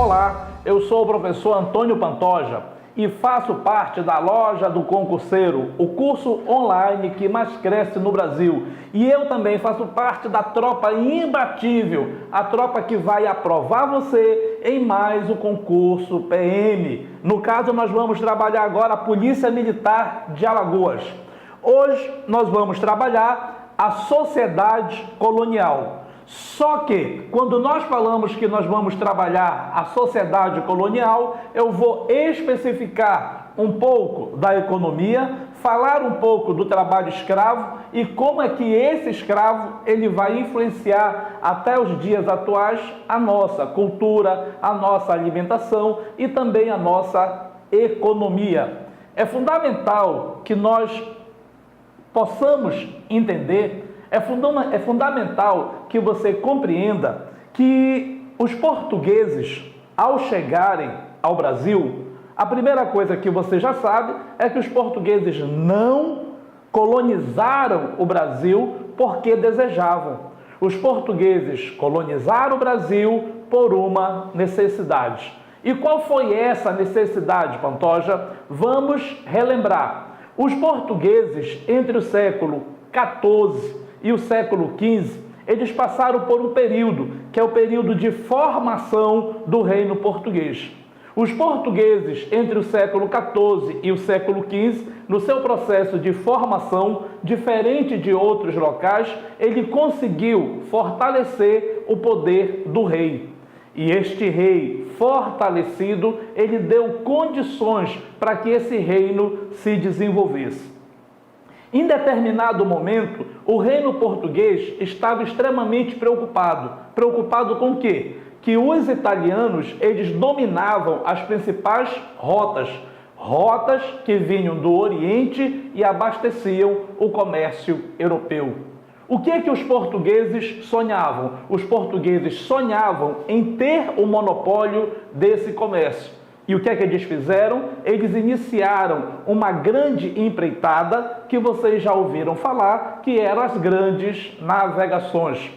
Olá, eu sou o professor Antônio Pantoja e faço parte da Loja do Concurseiro, o curso online que mais cresce no Brasil. E eu também faço parte da tropa imbatível, a tropa que vai aprovar você em mais o concurso PM. No caso, nós vamos trabalhar agora a Polícia Militar de Alagoas. Hoje nós vamos trabalhar a sociedade colonial. Só que, quando nós falamos que nós vamos trabalhar a sociedade colonial, eu vou especificar um pouco da economia, falar um pouco do trabalho escravo e como é que esse escravo ele vai influenciar até os dias atuais a nossa cultura, a nossa alimentação e também a nossa economia. É fundamental que nós possamos entender. É fundamental que você compreenda que os portugueses, ao chegarem ao Brasil, a primeira coisa que você já sabe é que os portugueses não colonizaram o Brasil porque desejavam. Os portugueses colonizaram o Brasil por uma necessidade. E qual foi essa necessidade, Pantoja? Vamos relembrar. Os portugueses, entre o século XIV e o século XV, eles passaram por um período, que é o período de formação do reino português. Os portugueses, entre o século XIV e o século XV, no seu processo de formação, diferente de outros locais, ele conseguiu fortalecer o poder do rei. E este rei fortalecido, ele deu condições para que esse reino se desenvolvesse. Em determinado momento, o reino português estava extremamente preocupado. Preocupado com o quê? Que os italianos, eles dominavam as principais rotas que vinham do Oriente e abasteciam o comércio europeu. O que é que os portugueses sonhavam? Os portugueses sonhavam em ter o monopólio desse comércio. E o que é que eles fizeram? Eles iniciaram uma grande empreitada que vocês já ouviram falar, que eram as grandes navegações.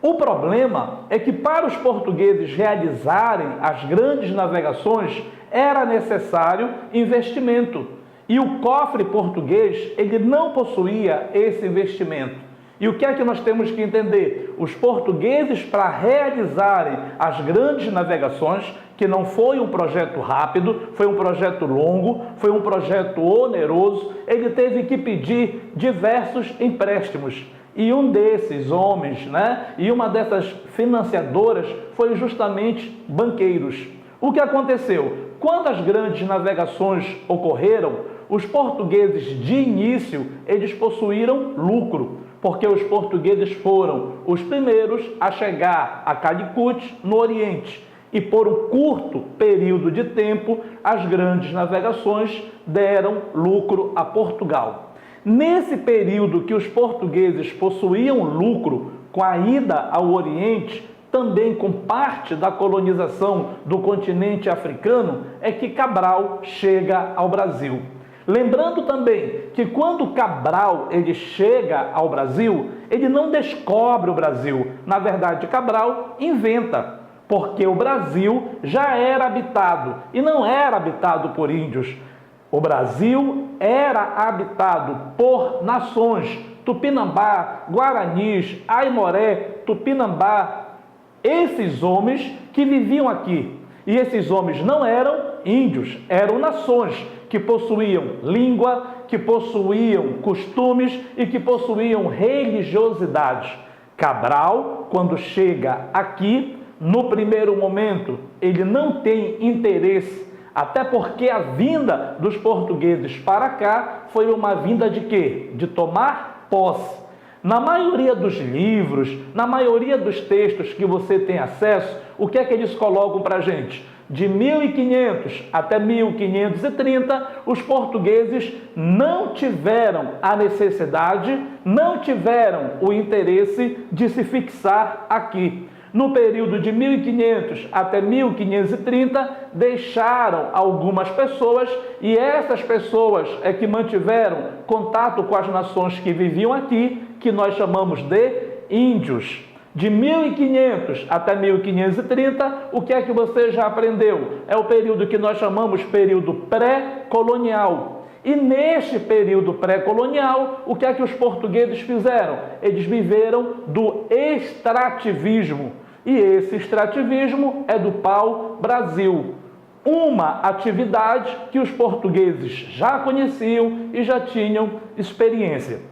O problema é que para os portugueses realizarem as grandes navegações era necessário investimento. E o cofre português, ele não possuía esse investimento. E o que é que nós temos que entender? Os portugueses, para realizarem as grandes navegações, que não foi um projeto rápido, foi um projeto longo, foi um projeto oneroso, ele teve que pedir diversos empréstimos. E um desses homens, e uma dessas financiadoras foi justamente banqueiros. O que aconteceu? Quando as grandes navegações ocorreram, os portugueses, de início, eles possuíram lucro, porque os portugueses foram os primeiros a chegar a Calicut, no Oriente. E por um curto período de tempo, as grandes navegações deram lucro a Portugal. Nesse período que os portugueses possuíam lucro com a ida ao Oriente, também com parte da colonização do continente africano, é que Cabral chega ao Brasil. Lembrando também que quando Cabral ele chega ao Brasil, ele não descobre o Brasil. Na verdade, Cabral inventa, porque o Brasil já era habitado e não era habitado por índios. O Brasil era habitado por nações, Tupinambá, Guaranis, Aimoré, Tupinambá, esses homens que viviam aqui. E esses homens não eram índios, eram nações que possuíam língua, que possuíam costumes e que possuíam religiosidade. Cabral, quando chega aqui, no primeiro momento, ele não tem interesse, até porque a vinda dos portugueses para cá foi uma vinda de quê? De tomar posse. Na maioria dos livros, na maioria dos textos que você tem acesso, o que é que eles colocam para a gente? De 1500 até 1530, os portugueses não tiveram a necessidade, não tiveram o interesse de se fixar aqui. No período de 1500 até 1530, deixaram algumas pessoas e essas pessoas é que mantiveram contato com as nações que viviam aqui, que nós chamamos de índios. De 1500 até 1530, o que é que você já aprendeu? É o período que nós chamamos período pré-colonial. E neste período pré-colonial, o que é que os portugueses fizeram? Eles viveram do extrativismo. E esse extrativismo é do pau-brasil. Uma atividade que os portugueses já conheciam e já tinham experiência.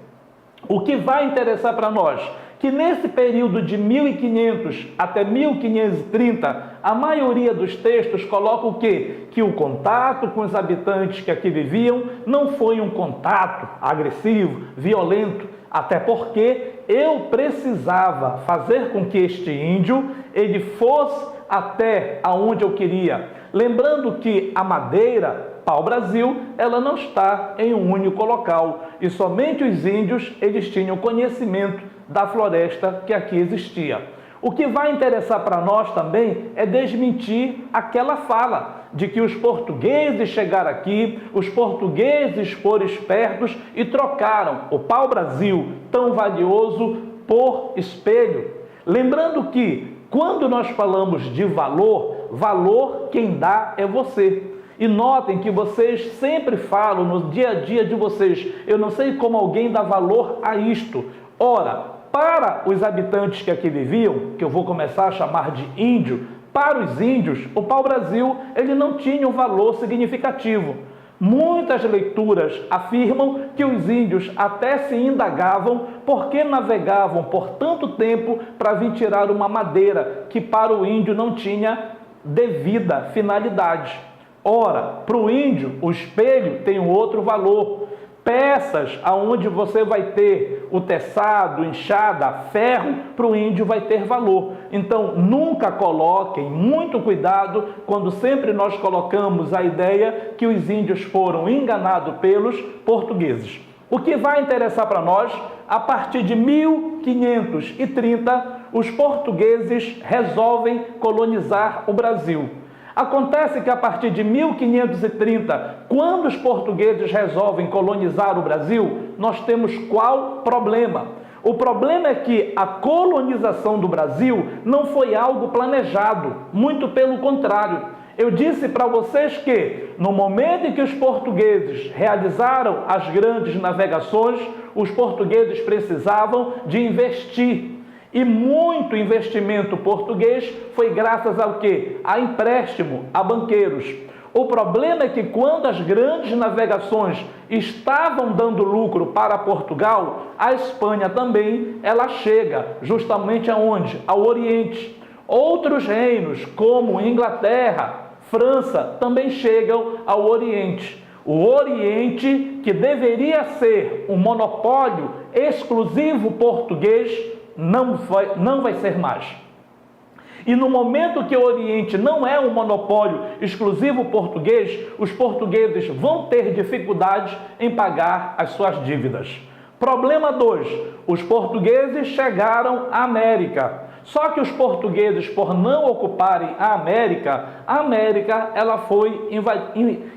O que vai interessar para nós? Que nesse período de 1500 até 1530, a maioria dos textos coloca o quê? Que o contato com os habitantes que aqui viviam não foi um contato agressivo, violento, até porque eu precisava fazer com que este índio ele fosse até aonde eu queria. Lembrando que a madeira, pau-brasil, ela não está em um único local e somente os índios eles tinham conhecimento da floresta que aqui existia. O que vai interessar para nós também é desmentir aquela fala de que os portugueses chegaram aqui, os portugueses foram espertos e trocaram o pau-brasil tão valioso por espelho. Lembrando que quando nós falamos de valor, valor quem dá é você. E notem que vocês sempre falam no dia a dia de vocês, eu não sei como alguém dá valor a isto. Ora, para os habitantes que aqui viviam, que eu vou começar a chamar de índio, para os índios, o pau-brasil ele não tinha um valor significativo. Muitas leituras afirmam que os índios até se indagavam por que navegavam por tanto tempo para vir tirar uma madeira que para o índio não tinha devida finalidade. Ora, para o índio, o espelho tem um outro valor. Peças aonde você vai ter o teçado, enxada, ferro, para o índio vai ter valor. Então, nunca coloquem, muito cuidado, quando sempre nós colocamos a ideia que os índios foram enganados pelos portugueses. O que vai interessar para nós, a partir de 1530, os portugueses resolvem colonizar o Brasil. Acontece que a partir de 1530, quando os portugueses resolvem colonizar o Brasil, nós temos qual problema? O problema é que a colonização do Brasil não foi algo planejado, muito pelo contrário. Eu disse para vocês que, no momento em que os portugueses realizaram as grandes navegações, os portugueses precisavam de investir. E muito investimento português foi graças ao quê? A empréstimo, a banqueiros. O problema é que quando as grandes navegações estavam dando lucro para Portugal, a Espanha também, ela chega justamente aonde? Ao Oriente. Outros reinos, como Inglaterra, França, também chegam ao Oriente. O Oriente, que deveria ser um monopólio exclusivo português, não vai ser mais. E no momento que o Oriente não é um monopólio exclusivo português, os portugueses vão ter dificuldades em pagar as suas dívidas. Problema 2. Os portugueses chegaram à América. Só que os portugueses, por não ocuparem a América ela foi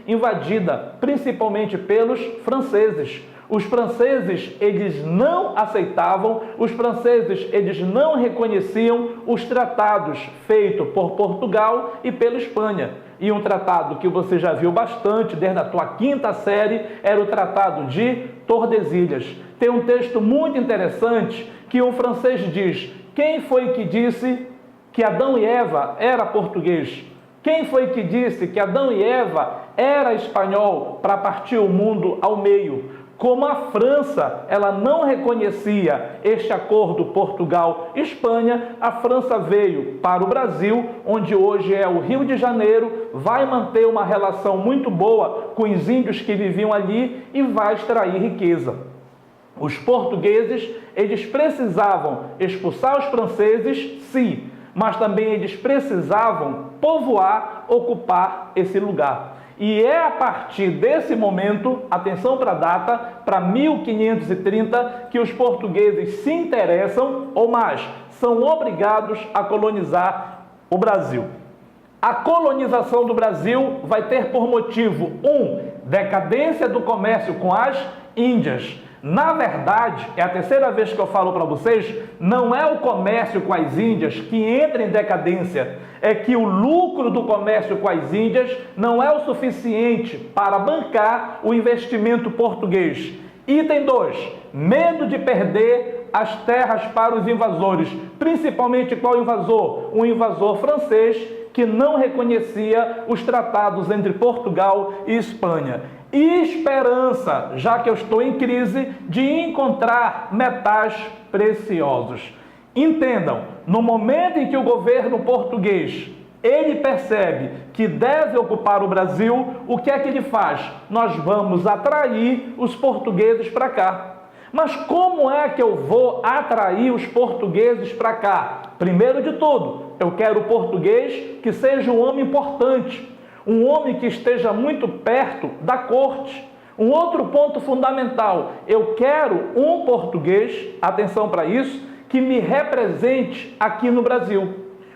invadida principalmente pelos franceses. Os franceses, eles não aceitavam, os franceses, eles não reconheciam os tratados feitos por Portugal e pela Espanha. E um tratado que você já viu bastante, desde a tua quinta série, era o Tratado de Tordesilhas. Tem um texto muito interessante que um francês diz: quem foi que disse que Adão e Eva era português? Quem foi que disse que Adão e Eva era espanhol para partir o mundo ao meio? Como a França, ela não reconhecia este acordo Portugal-Espanha, a França veio para o Brasil, onde hoje é o Rio de Janeiro, vai manter uma relação muito boa com os índios que viviam ali e vai extrair riqueza. Os portugueses, eles precisavam expulsar os franceses, sim, mas também eles precisavam povoar, ocupar esse lugar. E é a partir desse momento, atenção para a data, para 1530, que os portugueses se interessam, ou mais, são obrigados a colonizar o Brasil. A colonização do Brasil vai ter por motivo 1. Decadência do comércio com as Índias. Na verdade, é a terceira vez que eu falo para vocês, não é o comércio com as Índias que entra em decadência, é que o lucro do comércio com as Índias não é o suficiente para bancar o investimento português. Item 2, medo de perder as terras para os invasores, principalmente qual invasor? Um invasor francês que não reconhecia os tratados entre Portugal e Espanha. E esperança, já que eu estou em crise, de encontrar metais preciosos. Entendam, no momento em que o governo português ele percebe que deve ocupar o Brasil, o que é que ele faz? Nós vamos atrair os portugueses para cá. Mas como é que eu vou atrair os portugueses para cá? Primeiro de tudo, eu quero o português que seja um homem importante, um homem que esteja muito perto da corte. Um outro ponto fundamental, eu quero um português, atenção para isso, que me represente aqui no Brasil.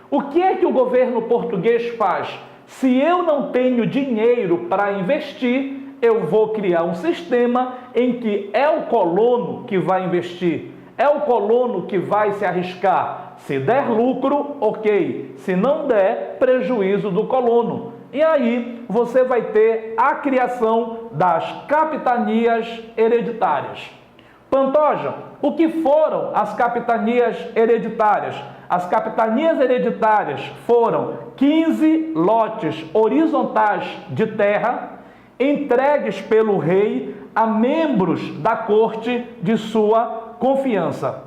O que é que o governo português faz? Se eu não tenho dinheiro para investir, eu vou criar um sistema em que é o colono que vai investir, é o colono que vai se arriscar. Se der lucro, ok. Se não der, prejuízo do colono. E aí você vai ter a criação das capitanias hereditárias. Pantoja, o que foram as capitanias hereditárias? As capitanias hereditárias foram 15 lotes horizontais de terra entregues pelo rei a membros da corte de sua confiança.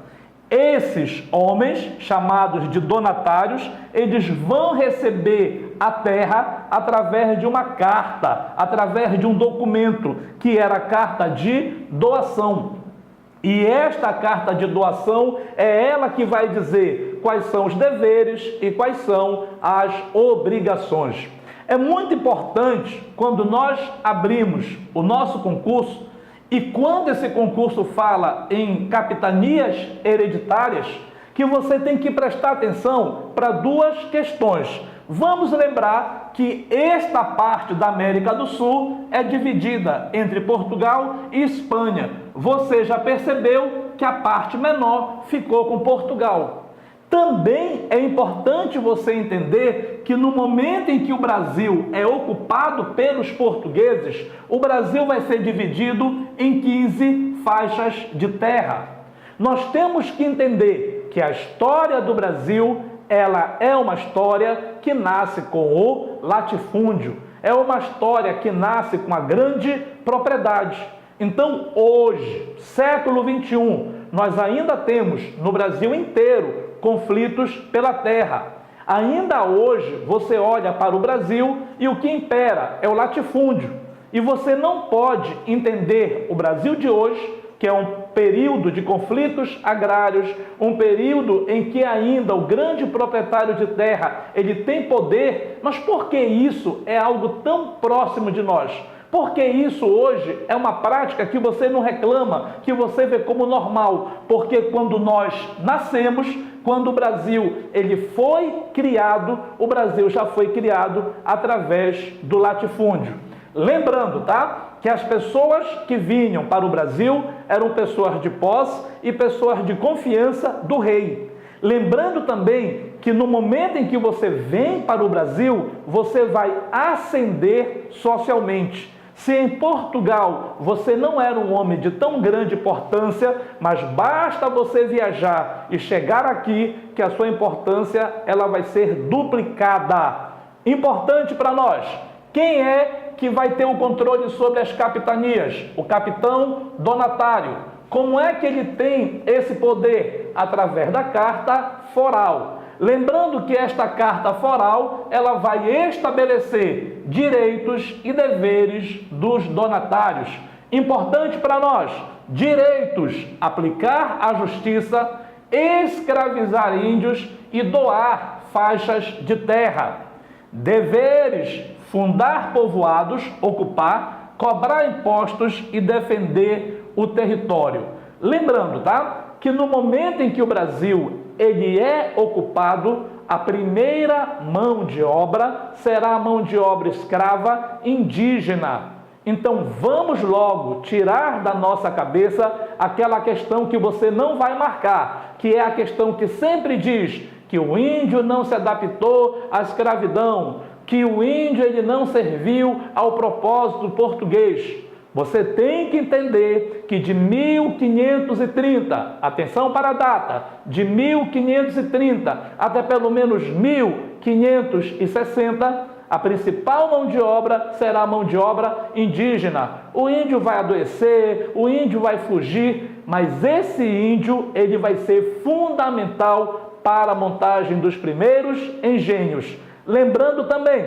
Esses homens, chamados de donatários, eles vão receber a terra através de uma carta, através de um documento, que era a carta de doação. E esta carta de doação é ela que vai dizer quais são os deveres e quais são as obrigações. É muito importante, quando nós abrimos o nosso concurso, e quando esse concurso fala em capitanias hereditárias, que você tem que prestar atenção para duas questões. Vamos lembrar que esta parte da América do Sul é dividida entre Portugal e Espanha. Você já percebeu que a parte menor ficou com Portugal. Também é importante você entender que no momento em que o Brasil é ocupado pelos portugueses, o Brasil vai ser dividido em 15 faixas de terra. Nós temos que entender que a história do Brasil, ela é uma história que nasce com o latifúndio, é uma história que nasce com a grande propriedade. Então, hoje, século XXI, nós ainda temos no Brasil inteiro conflitos pela terra. Ainda hoje, você olha para o Brasil e o que impera é o latifúndio. E você não pode entender o Brasil de hoje, que é um período de conflitos agrários, um período em que ainda o grande proprietário de terra, ele tem poder, mas por que isso é algo tão próximo de nós? Porque isso hoje é uma prática que você não reclama, que você vê como normal. Porque quando nós nascemos, quando o Brasil ele foi criado, o Brasil já foi criado através do latifúndio. Lembrando, tá? Que as pessoas que vinham para o Brasil eram pessoas de posse e pessoas de confiança do rei. Lembrando também que no momento em que você vem para o Brasil, você vai ascender socialmente. Se em Portugal você não era um homem de tão grande importância, mas basta você viajar e chegar aqui que a sua importância ela vai ser duplicada. Importante para nós, quem é que vai ter o controle sobre as capitanias? O capitão donatário. Como é que ele tem esse poder? Através da carta foral. Lembrando que esta carta foral, ela vai estabelecer direitos e deveres dos donatários. Importante para nós, direitos, aplicar a justiça, escravizar índios e doar faixas de terra. Deveres, fundar povoados, ocupar, cobrar impostos e defender o território. Lembrando, tá? Que no momento em que o Brasil ele é ocupado, a primeira mão de obra será a mão de obra escrava indígena. Então vamos logo tirar da nossa cabeça aquela questão que você não vai marcar, que é a questão que sempre diz que o índio não se adaptou à escravidão, que o índio ele não serviu ao propósito português. Você tem que entender que de 1530, atenção para a data, de 1530 até pelo menos 1560, a principal mão de obra será a mão de obra indígena. O índio vai adoecer, o índio vai fugir, mas esse índio ele vai ser fundamental para a montagem dos primeiros engenhos. Lembrando também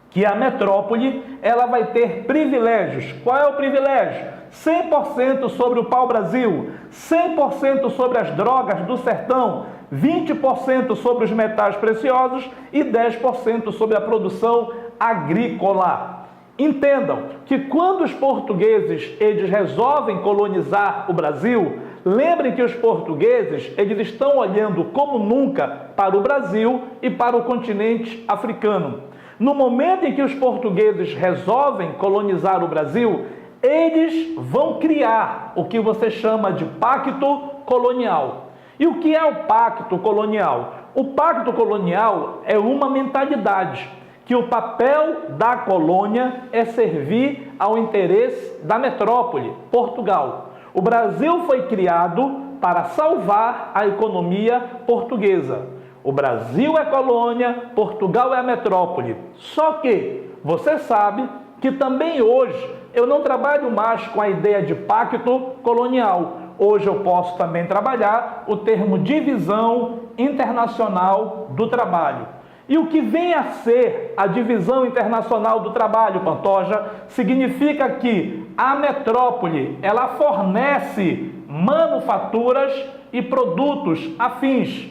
que a metrópole ela vai ter privilégios. Qual é o privilégio? 100% sobre o pau-brasil, 100% sobre as drogas do sertão, 20% sobre os metais preciosos e 10% sobre a produção agrícola. Entendam que quando os portugueses eles resolvem colonizar o Brasil, lembrem que os portugueses eles estão olhando como nunca para o Brasil e para o continente africano. No momento em que os portugueses resolvem colonizar o Brasil, eles vão criar o que você chama de pacto colonial. E o que é o pacto colonial? O pacto colonial é uma mentalidade que o papel da colônia é servir ao interesse da metrópole, Portugal. O Brasil foi criado para salvar a economia portuguesa. O Brasil é colônia, Portugal é a metrópole. Só que você sabe que também hoje eu não trabalho mais com a ideia de pacto colonial. Hoje eu posso também trabalhar o termo divisão internacional do trabalho. E o que vem a ser a divisão internacional do trabalho, Pantoja, significa que a metrópole ela fornece manufaturas e produtos afins.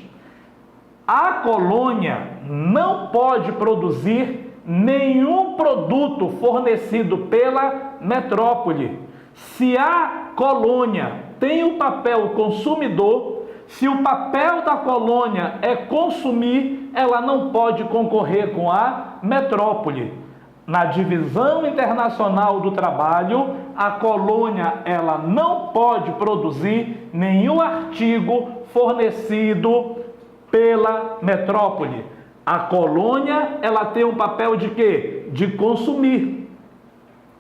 A colônia não pode produzir nenhum produto fornecido pela metrópole. Se a colônia tem o papel consumidor, se o papel da colônia é consumir, ela não pode concorrer com a metrópole. Na divisão internacional do trabalho, a colônia ela não pode produzir nenhum artigo fornecido pela metrópole. A colônia ela tem um papel de quê? De consumir.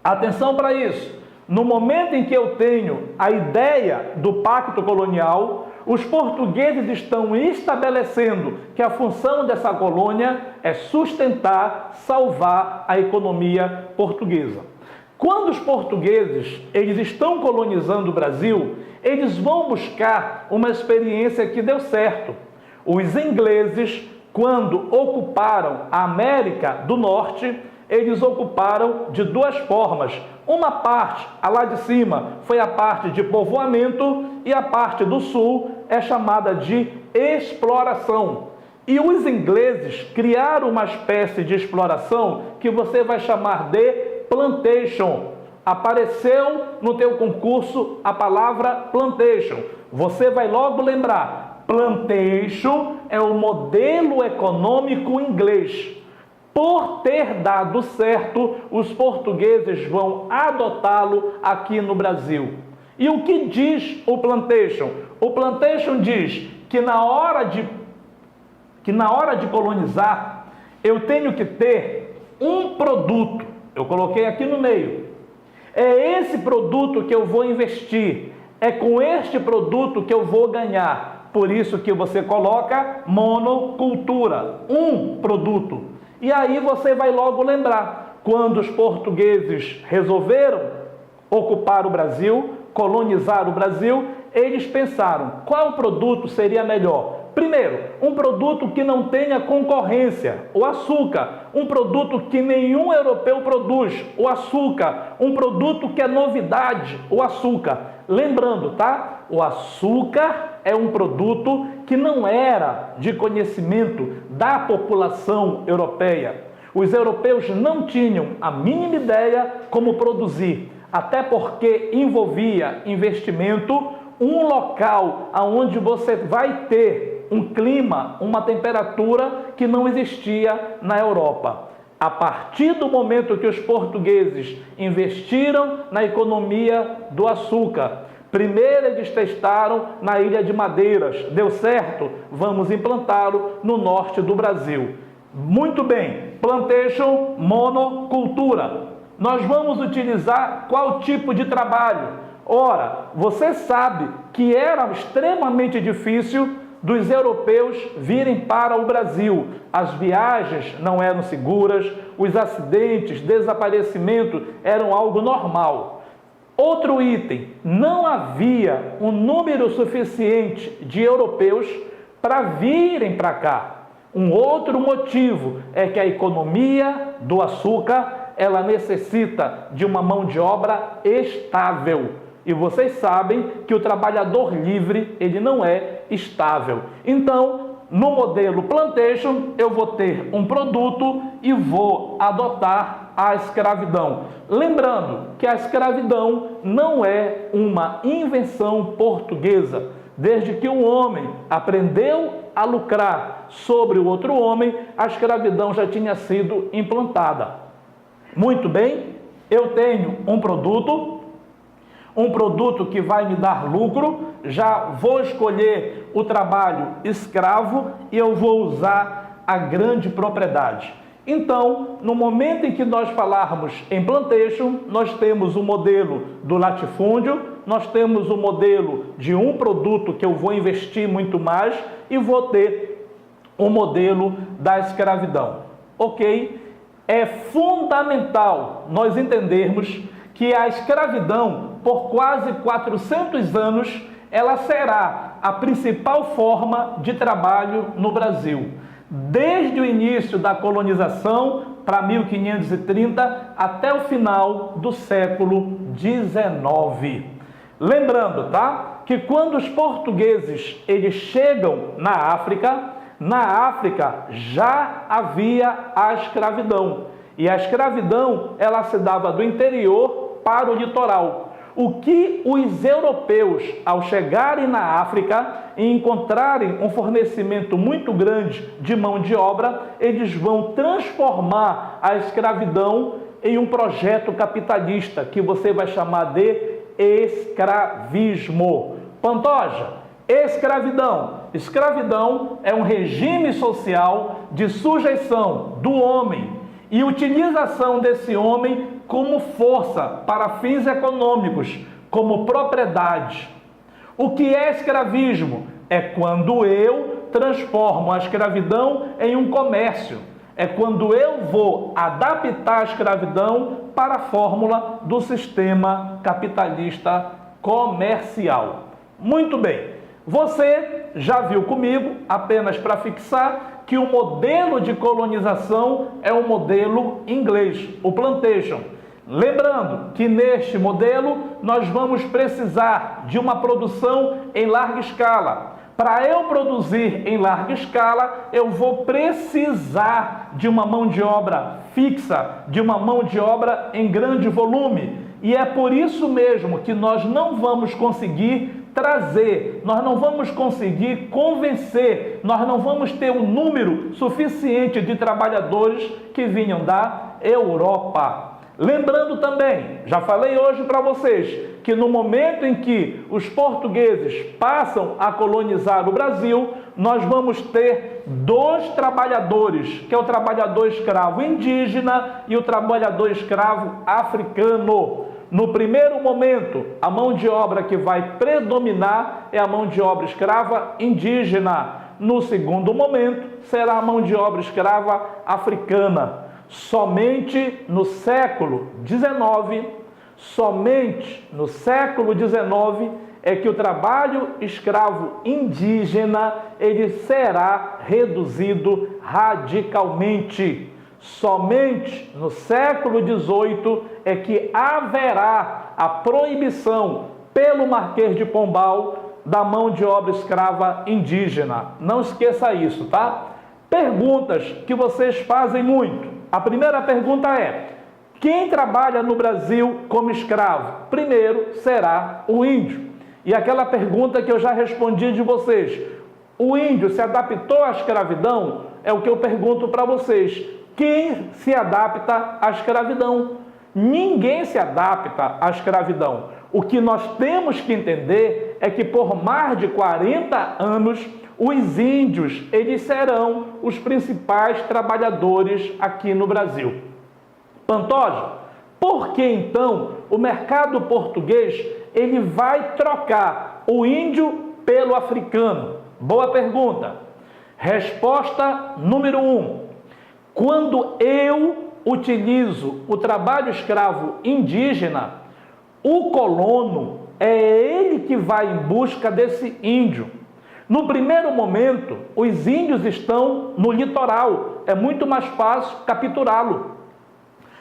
Atenção para isso. No momento em que eu tenho a ideia do pacto colonial, os portugueses estão estabelecendo que a função dessa colônia é sustentar, salvar a economia portuguesa. Quando os portugueses eles estão colonizando o Brasil, eles vão buscar uma experiência que deu certo. Os ingleses, quando ocuparam a América do Norte, eles ocuparam de duas formas. Uma parte, a lá de cima, foi a parte de povoamento e a parte do sul é chamada de exploração. E os ingleses criaram uma espécie de exploração que você vai chamar de plantation. Apareceu no teu concurso a palavra plantation. Você vai logo lembrar, plantation é o modelo econômico inglês. Por ter dado certo, os portugueses vão adotá-lo aqui no Brasil. E o que diz o plantation? O plantation diz que na hora de colonizar, eu tenho que ter um produto. Eu coloquei aqui no meio. É esse produto que eu vou investir. É com este produto que eu vou ganhar. Por isso que você coloca monocultura, um produto. E aí você vai logo lembrar, quando os portugueses resolveram ocupar o Brasil, colonizar o Brasil, eles pensaram, qual produto seria melhor? Primeiro, um produto que não tenha concorrência, o açúcar. Um produto que nenhum europeu produz, o açúcar. Um produto que é novidade, o açúcar. Lembrando, tá? O açúcar é um produto que não era de conhecimento da população europeia. Os europeus não tinham a mínima ideia como produzir, até porque envolvia investimento, um local onde você vai ter um clima, uma temperatura que não existia na Europa. A partir do momento que os portugueses investiram na economia do açúcar, primeiro eles testaram na Ilha de Madeiras, deu certo? Vamos implantá-lo no norte do Brasil. Muito bem, plantation, monocultura. Nós vamos utilizar qual tipo de trabalho? Ora, você sabe que era extremamente difícil dos europeus virem para o Brasil. As viagens não eram seguras, os acidentes, desaparecimento eram algo normal. Outro item, não havia um número suficiente de europeus para virem para cá. Um outro motivo é que a economia do açúcar, ela necessita de uma mão de obra estável. E vocês sabem que o trabalhador livre, ele não é estável. Então, no modelo plantation, eu vou ter um produto e vou adotar a escravidão. Lembrando que a escravidão não é uma invenção portuguesa. Desde que um homem aprendeu a lucrar sobre o outro homem, a escravidão já tinha sido implantada. Muito bem, eu tenho um produto que vai me dar lucro, já vou escolher o trabalho escravo e eu vou usar a grande propriedade. Então, no momento em que nós falarmos em plantation, nós temos o modelo do latifúndio, nós temos o modelo de um produto que eu vou investir muito mais e vou ter o modelo da escravidão. Ok? É fundamental nós entendermos que a escravidão, por quase 400 anos, ela será a principal forma de trabalho no Brasil. Desde o início da colonização, para 1530, até o final do século XIX. Lembrando, tá? Que quando os portugueses eles chegam na África já havia a escravidão. E a escravidão, ela se dava do interior para o litoral. O que os europeus, ao chegarem na África e encontrarem um fornecimento muito grande de mão de obra, eles vão transformar a escravidão em um projeto capitalista, que você vai chamar de escravismo. Pantoja, escravidão. Escravidão é um regime social de sujeição do homem e utilização desse homem como força para fins econômicos, como propriedade. O que é escravismo? É quando eu transformo a escravidão em um comércio. É quando eu vou adaptar a escravidão para a fórmula do sistema capitalista comercial. Muito bem. Você já viu comigo, apenas para fixar, que o modelo de colonização é o modelo inglês, o plantation. Lembrando que neste modelo nós vamos precisar de uma produção em larga escala. Para eu produzir em larga escala, eu vou precisar de uma mão de obra fixa, de uma mão de obra em grande volume. E é por isso mesmo que nós não vamos conseguir trazer, nós não vamos conseguir convencer, nós não vamos ter um número suficiente de trabalhadores que vinham da Europa. Lembrando também, já falei hoje para vocês, que no momento em que os portugueses passam a colonizar o Brasil, nós vamos ter dois trabalhadores, que é o trabalhador escravo indígena e o trabalhador escravo africano. No primeiro momento, a mão de obra que vai predominar é a mão de obra escrava indígena. No segundo momento, será a mão de obra escrava africana. Somente no século XIX, é que o trabalho escravo indígena ele será reduzido radicalmente. Somente no século XVIII é que haverá a proibição pelo Marquês de Pombal da mão de obra escrava indígena. Não esqueça isso, tá? Perguntas que vocês fazem muito. A primeira pergunta é: quem trabalha no Brasil como escravo? Primeiro será o índio. E aquela pergunta que eu já respondi de vocês: o índio se adaptou à escravidão? É o que eu pergunto para vocês. quem se adapta à escravidão? Ninguém se adapta à escravidão. O que nós temos que entender é que por mais de 40 anos, os índios, eles serão os principais trabalhadores aqui no Brasil. Pantoja, por que então o mercado português ele vai trocar o índio pelo africano? Boa pergunta. Resposta número 1. Quando eu utilizo o trabalho escravo indígena, o colono é ele que vai em busca desse índio. No primeiro momento, os índios estão no litoral, é muito mais fácil capturá-lo.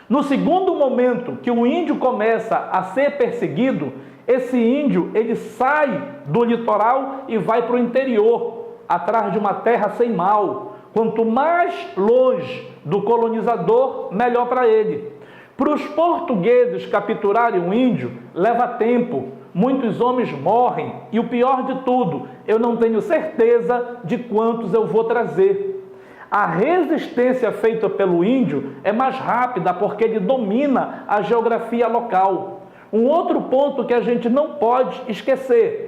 No segundo momento que o índio começa a ser perseguido, esse índio ele sai do litoral e vai para o interior, atrás de uma terra sem mal. Quanto mais longe do colonizador, melhor para ele. Para os portugueses capturarem um índio, leva tempo, muitos homens morrem e o pior de tudo, eu não tenho certeza de quantos eu vou trazer. A resistência feita pelo índio é mais rápida porque ele domina a geografia local. Um outro ponto que a gente não pode esquecer,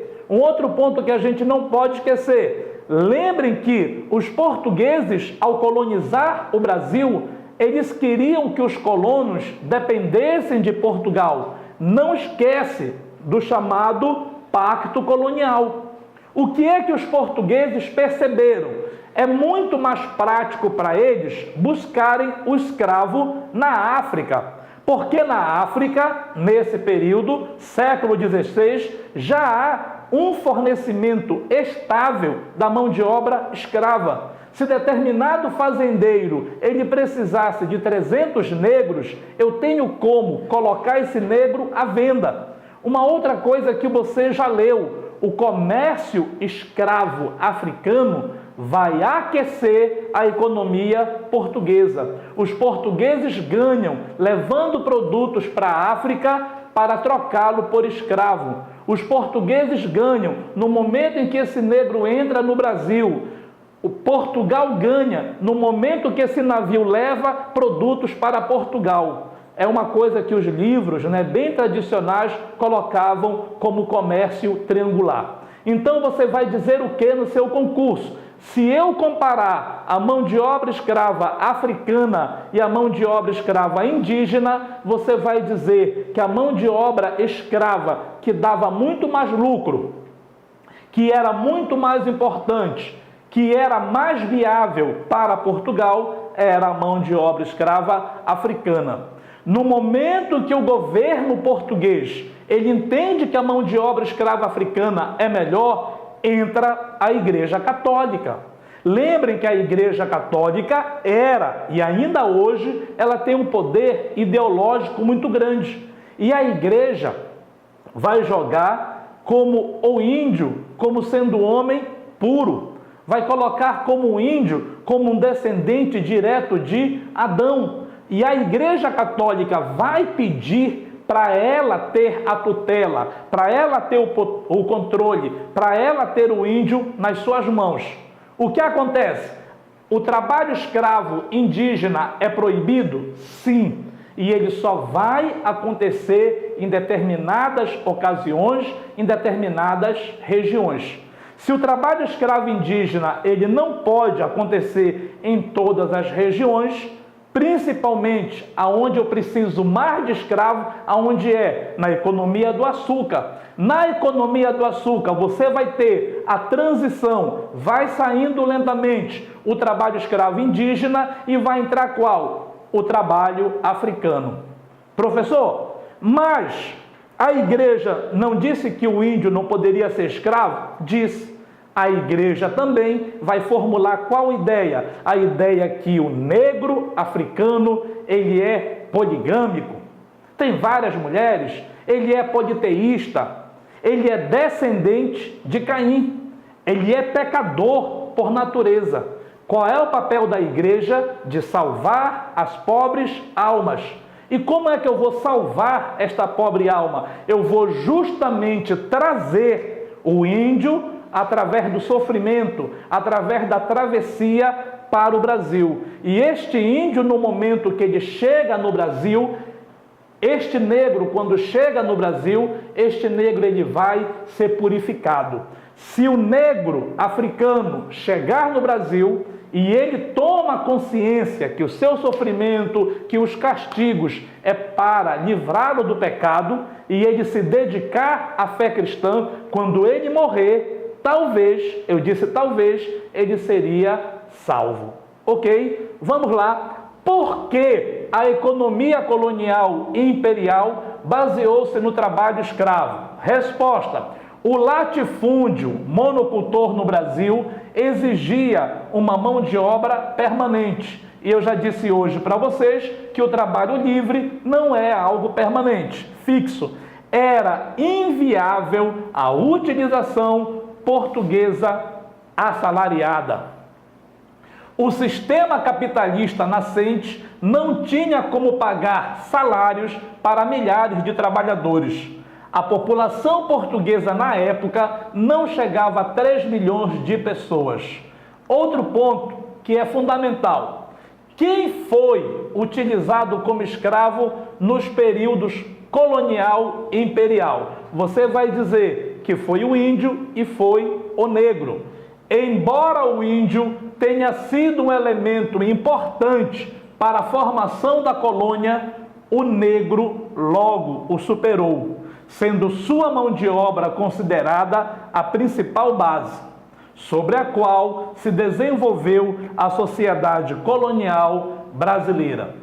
lembrem que os portugueses, ao colonizar o Brasil, eles queriam que os colonos dependessem de Portugal. Não esquece do chamado Pacto Colonial. O que é que os portugueses perceberam? É muito mais prático para eles buscarem o escravo na África. Porque na África, nesse período, século XVI, já há um fornecimento estável da mão de obra escrava. Se determinado fazendeiro ele precisasse de 300 negros, eu tenho como colocar esse negro à venda. Uma outra coisa que você já leu, o comércio escravo africano vai aquecer a economia portuguesa. Os portugueses ganham levando produtos para a África para trocá-lo por escravo. Os portugueses ganham no momento em que esse negro entra no Brasil. O Portugal ganha no momento que esse navio leva produtos para Portugal. É uma coisa que os livros, bem tradicionais, colocavam como comércio triangular. Então você vai dizer o que no seu concurso? Se eu comparar a mão de obra escrava africana e a mão de obra escrava indígena, você vai dizer que a mão de obra escrava, que dava muito mais lucro, que era muito mais importante, que era mais viável para Portugal, era a mão de obra escrava africana. No momento que o governo português ele entende que a mão de obra escrava africana é melhor, entra a Igreja Católica. Lembrem que a Igreja Católica era, e ainda hoje, ela tem um poder ideológico muito grande. E a Igreja vai jogar como o índio, como sendo homem puro. Vai colocar como o índio, como um descendente direto de Adão. E a Igreja Católica vai pedir para ela ter a tutela, para ela ter o controle, para ela ter o índio nas suas mãos. O que acontece? O trabalho escravo indígena é proibido? Sim. E ele só vai acontecer em determinadas ocasiões, em determinadas regiões. Se o trabalho escravo indígena ele não pode acontecer em todas as regiões, principalmente aonde eu preciso mais de escravo, aonde é na economia do açúcar. Na economia do açúcar, você vai ter a transição, vai saindo lentamente o trabalho escravo indígena e vai entrar qual? O trabalho africano. Professor, mas a igreja não disse que o índio não poderia ser escravo? Disse. A igreja também vai formular qual ideia? A ideia que o negro africano, ele é poligâmico, tem várias mulheres, ele é politeísta, ele é descendente de Caim, ele é pecador por natureza. Qual é o papel da igreja? De salvar as pobres almas. E como é que eu vou salvar esta pobre alma? Eu vou justamente trazer o índio através do sofrimento, através da travessia para o Brasil. E este índio, no momento que ele chega no Brasil, este negro, quando chega no Brasil, este negro ele vai ser purificado. Se o negro africano chegar no Brasil e ele toma consciência que o seu sofrimento, que os castigos é para livrá-lo do pecado e ele se dedicar à fé cristã, quando ele morrer, talvez, eu disse talvez, ele seria salvo. Ok? Vamos lá. Por que a economia colonial e imperial baseou-se no trabalho escravo? Resposta: o latifúndio monocultor no Brasil exigia uma mão de obra permanente. E eu já disse hoje para vocês que o trabalho livre não é algo permanente, fixo. Era inviável a utilização portuguesa assalariada. O sistema capitalista nascente não tinha como pagar salários para milhares de trabalhadores. A população portuguesa na época não chegava a 3 milhões de pessoas. Outro ponto que é fundamental: quem foi utilizado como escravo nos períodos colonial e imperial? Você vai dizer que foi o índio e foi o negro. Embora o índio tenha sido um elemento importante para a formação da colônia, o negro logo o superou, sendo sua mão de obra considerada a principal base, sobre a qual se desenvolveu a sociedade colonial brasileira.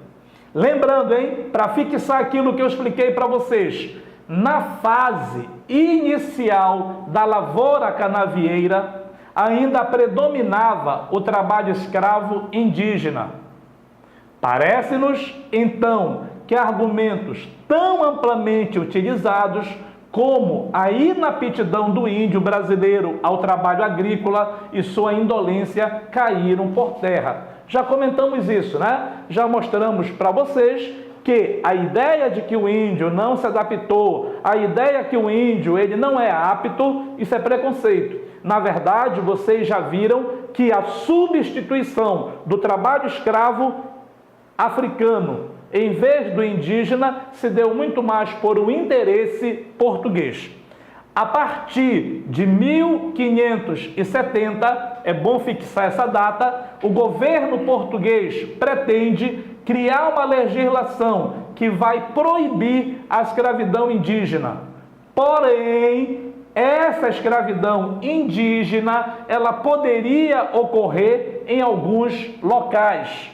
Lembrando, para fixar aquilo que eu expliquei para vocês, na fase inicial da lavoura canavieira, ainda predominava o trabalho escravo indígena. Parece-nos, então, que argumentos tão amplamente utilizados como a inaptidão do índio brasileiro ao trabalho agrícola e sua indolência caíram por terra. Já comentamos isso, né? Já mostramos para vocês que a ideia de que o índio não se adaptou, a ideia que o índio ele não é apto, isso é preconceito. Na verdade, vocês já viram que a substituição do trabalho escravo africano em vez do indígena se deu muito mais por um interesse português. A partir de 1570, é bom fixar essa data, o governo português pretende criar uma legislação que vai proibir a escravidão indígena. Porém, essa escravidão indígena, ela poderia ocorrer em alguns locais.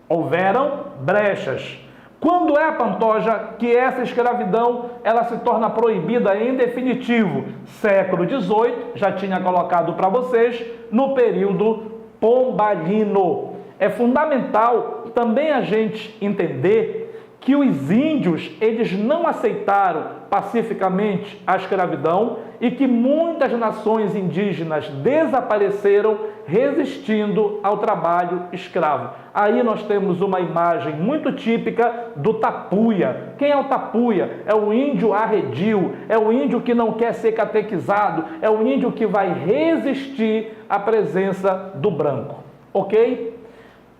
Houveram brechas. Quando é, Pantoja, que essa escravidão ela se torna proibida em definitivo? Século XVIII, já tinha colocado para vocês, no período pombalino. É fundamental também a gente entender que os índios, eles não aceitaram pacificamente a escravidão e que muitas nações indígenas desapareceram resistindo ao trabalho escravo. Aí nós temos uma imagem muito típica do tapuia. Quem é o tapuia? É o índio arredio, é o índio que não quer ser catequizado, é o índio que vai resistir à presença do branco. Ok?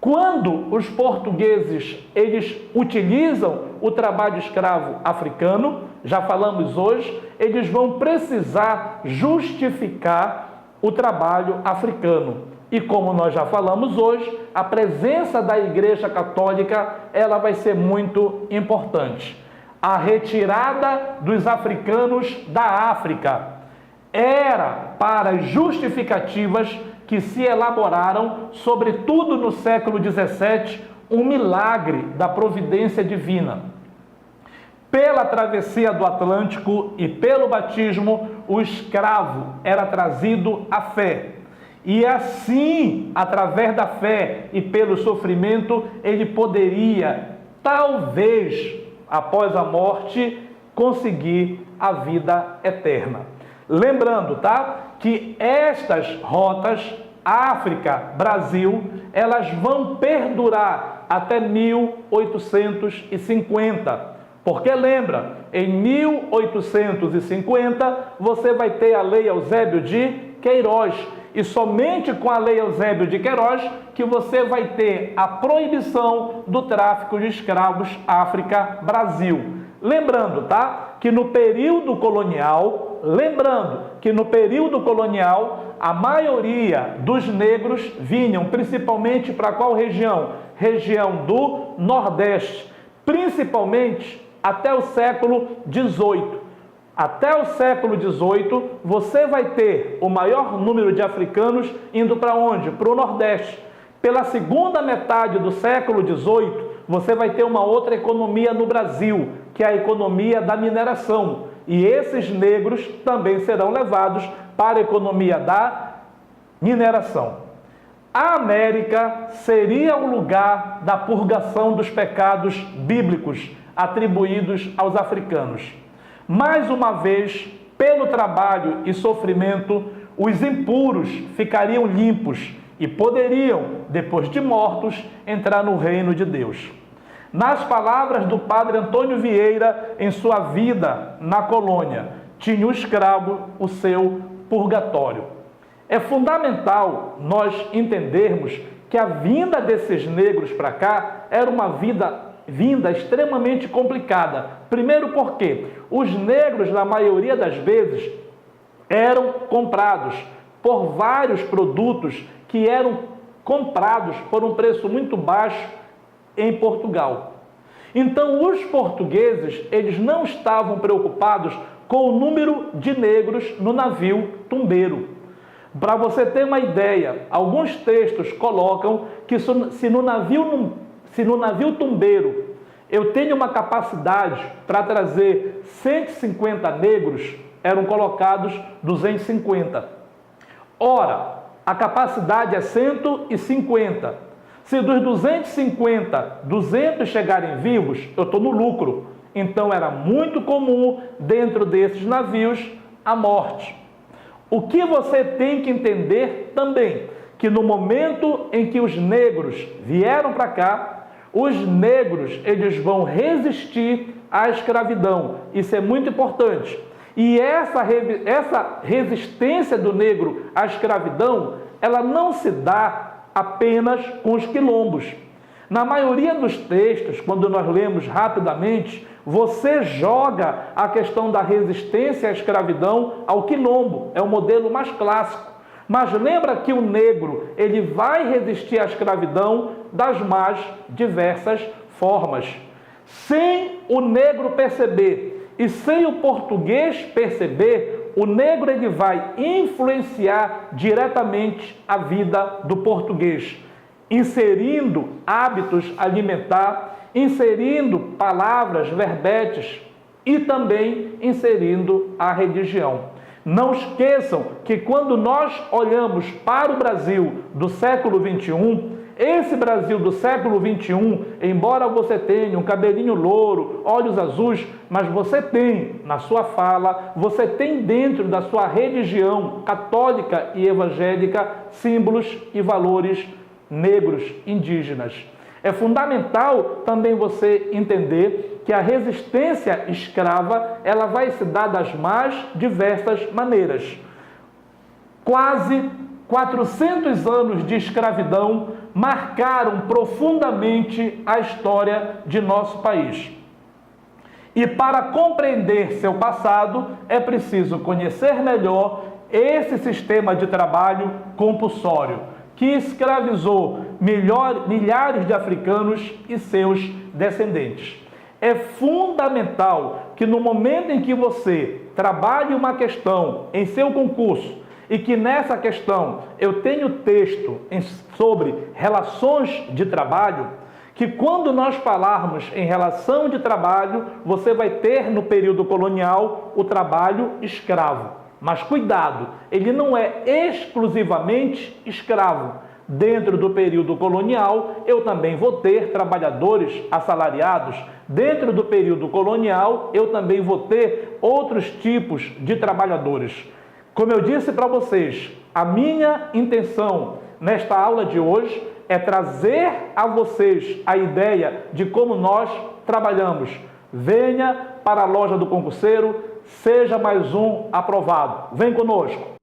Quando os portugueses eles utilizam o trabalho escravo africano, já falamos hoje, eles vão precisar justificar o trabalho africano. E como nós já falamos hoje, a presença da Igreja Católica ela vai ser muito importante. A retirada dos africanos da África era para as justificativas que se elaboraram, sobretudo no século XVII, um milagre da providência divina. Pela travessia do Atlântico e pelo batismo, o escravo era trazido à fé. E assim, através da fé e pelo sofrimento, ele poderia, talvez, após a morte, conseguir a vida eterna. Lembrando, que estas rotas, África, Brasil, elas vão perdurar até 1850. Porque lembra, em 1850 você vai ter a Lei Eusébio de Queiroz. e somente com a Lei Eusébio de Queiroz que você vai ter a proibição do tráfico de escravos África-Brasil. Lembrando, tá? Que no período colonial, a maioria dos negros vinham principalmente para qual região? Região do Nordeste, principalmente até o século XVIII. Até o século XVIII, você vai ter o maior número de africanos indo para onde? Para o Nordeste. Pela segunda metade do século XVIII, você vai ter uma outra economia no Brasil, que é a economia da mineração. E esses negros também serão levados para a economia da mineração. A América seria o lugar da purgação dos pecados bíblicos atribuídos aos africanos. Mais uma vez, pelo trabalho e sofrimento, os impuros ficariam limpos e poderiam, depois de mortos, entrar no reino de Deus. Nas palavras do padre Antônio Vieira, em sua vida na colônia, tinha o escravo o seu purgatório. É fundamental nós entendermos que a vinda desses negros para cá era uma vinda extremamente complicada. Primeiro porque os negros, na maioria das vezes, eram comprados por vários produtos que eram comprados por um preço muito baixo em Portugal. Então, os portugueses, eles não estavam preocupados com o número de negros no navio tumbeiro. Para você ter uma ideia, alguns textos colocam que se no navio tumbeiro eu tenho uma capacidade para trazer 150 negros, eram colocados 250. Ora, a capacidade é 150. Se dos 250, 200 chegarem vivos, eu estou no lucro. Então era muito comum, dentro desses navios, a morte. O que você tem que entender também, que no momento em que os negros vieram para cá, os negros eles vão resistir à escravidão. Isso é muito importante. E essa resistência do negro à escravidão, ela não se dá apenas com os quilombos. Na maioria dos textos, quando nós lemos rapidamente, você joga a questão da resistência à escravidão ao quilombo. É o modelo mais clássico. Mas lembra que o negro, ele vai resistir à escravidão das mais diversas formas. Sem o negro perceber e sem o português perceber, o negro ele vai influenciar diretamente a vida do português, inserindo hábitos alimentares, inserindo palavras, verbetes e também inserindo a religião. Não esqueçam que quando nós olhamos para o Brasil do século XXI, esse Brasil do século XXI, embora você tenha um cabelinho louro, olhos azuis, mas você tem na sua fala, você tem dentro da sua religião católica e evangélica símbolos e valores negros, indígenas. É fundamental também você entender que a resistência escrava, ela vai se dar das mais diversas maneiras. Quase 400 anos de escravidão marcaram profundamente a história de nosso país. E para compreender seu passado, é preciso conhecer melhor esse sistema de trabalho compulsório, que escravizou milhares de africanos e seus descendentes. É fundamental que no momento em que você trabalhe uma questão em seu concurso e que nessa questão eu tenho texto sobre relações de trabalho, que quando nós falarmos em relação de trabalho, você vai ter no período colonial o trabalho escravo. Mas cuidado, ele não é exclusivamente escravo. Dentro do período colonial, eu também vou ter trabalhadores assalariados. Dentro do período colonial, eu também vou ter outros tipos de trabalhadores. Como eu disse para vocês, a minha intenção nesta aula de hoje é trazer a vocês a ideia de como nós trabalhamos. Venha para a loja do concurseiro, seja mais um aprovado. Vem conosco!